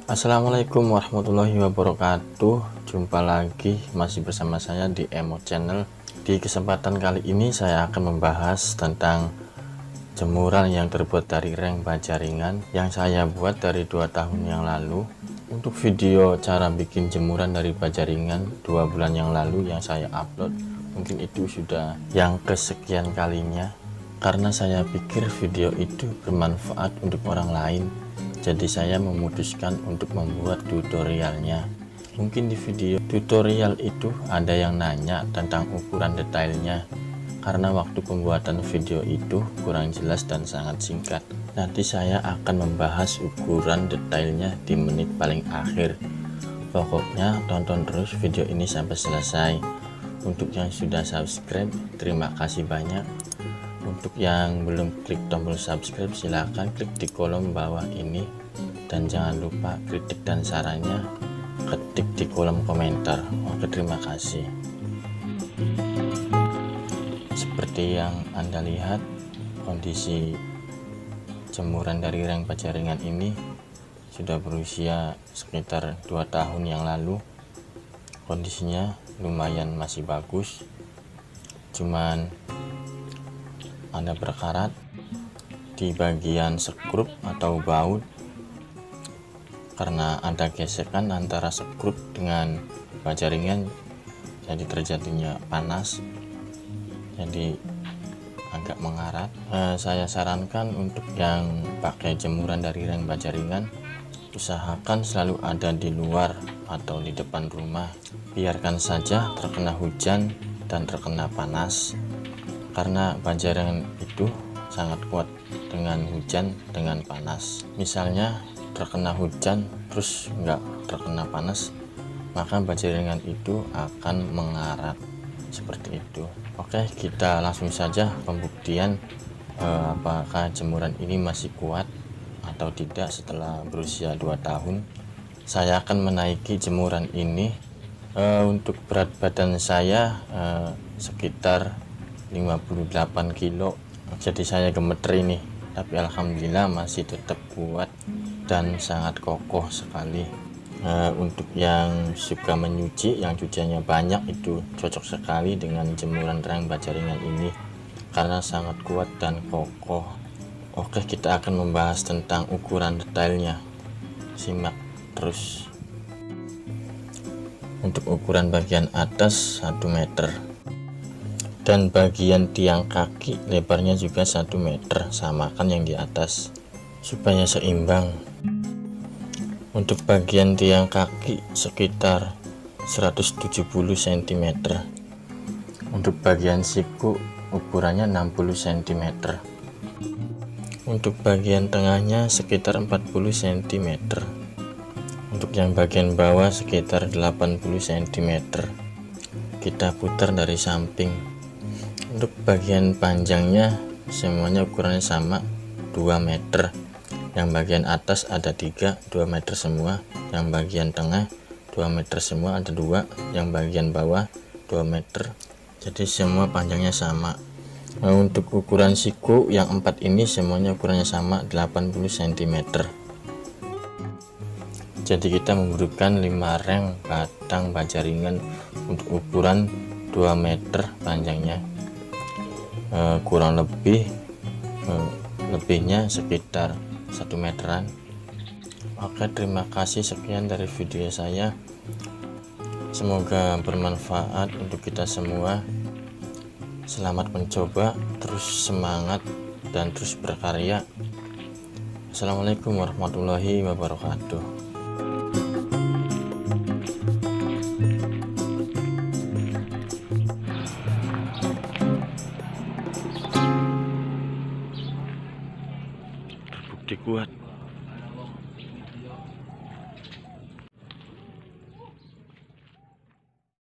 Assalamualaikum warahmatullahi wabarakatuh. Jumpa lagi masih bersama saya di Emo Channel. Di kesempatan kali ini saya akan membahas tentang jemuran yang terbuat dari reng baja ringan yang saya buat dari 2 tahun yang lalu. Untuk video cara bikin jemuran dari baja ringan 2 bulan yang lalu yang saya upload, mungkin itu sudah yang kesekian kalinya, karena saya pikir video itu bermanfaat untuk orang lain. Jadi saya memutuskan untuk membuat tutorialnya. Mungkin di video tutorial itu ada yang nanya tentang ukuran detailnya, karena waktu pembuatan video itu kurang jelas dan sangat singkat. Nanti saya akan membahas ukuran detailnya di menit paling akhir. Pokoknya tonton terus video ini sampai selesai. Untuk yang sudah subscribe, terima kasih banyak. Untuk yang belum klik tombol subscribe, silahkan klik di kolom bawah ini, dan jangan lupa kritik dan sarannya ketik di kolom komentar. Oke, terima kasih. Seperti yang Anda lihat, kondisi jemuran dari reng baja ringan ini sudah berusia sekitar 2 tahun yang lalu. Kondisinya lumayan masih bagus, cuman ada berkarat di bagian skrup atau baut karena ada gesekan antara skrup dengan baja ringan, jadi terjadinya panas, jadi agak mengarat. Saya sarankan untuk yang pakai jemuran dari reng baja ringan, usahakan selalu ada di luar atau di depan rumah. Biarkan saja terkena hujan dan terkena panas, karena baja ringan itu sangat kuat dengan hujan dengan panas. Misalnya terkena hujan terus nggak terkena panas, maka baja ringan itu akan mengarat seperti itu. Oke, kita langsung saja pembuktian apakah jemuran ini masih kuat atau tidak setelah berusia 2 tahun. Saya akan menaiki jemuran ini. Untuk berat badan saya sekitar 58 kilo, jadi saya gemeter ini, tapi alhamdulillah masih tetap kuat dan sangat kokoh sekali. Untuk yang suka menyuci, yang cuciannya banyak, itu cocok sekali dengan jemuran reng baja ringan ini karena sangat kuat dan kokoh. Oke, kita akan membahas tentang ukuran detailnya, simak terus. Untuk ukuran bagian atas 1 meter, dan bagian tiang kaki lebarnya juga 1 meter, samakan yang di atas supaya seimbang. Untuk bagian tiang kaki sekitar 170 cm. Untuk bagian siku ukurannya 60 cm. Untuk bagian tengahnya sekitar 40 cm. Untuk yang bagian bawah sekitar 80 cm. Kita putar dari samping. Untuk bagian panjangnya semuanya ukurannya sama, 2 meter. Yang bagian atas ada 3, 2 meter semua. Yang bagian tengah 2 meter semua, ada 2. Yang bagian bawah 2 meter. Jadi semua panjangnya sama. Untuk ukuran siku yang 4 ini semuanya ukurannya sama, 80 cm. Jadi kita membutuhkan 5 reng batang baja ringan untuk ukuran 2 meter panjangnya. Kurang lebih lebihnya sekitar 1 meteran. Oke, terima kasih, sekian dari video saya. Semoga bermanfaat untuk kita semua. Selamat mencoba, terus semangat dan terus berkarya. Assalamualaikum warahmatullahi wabarakatuh. Terbukti kuat.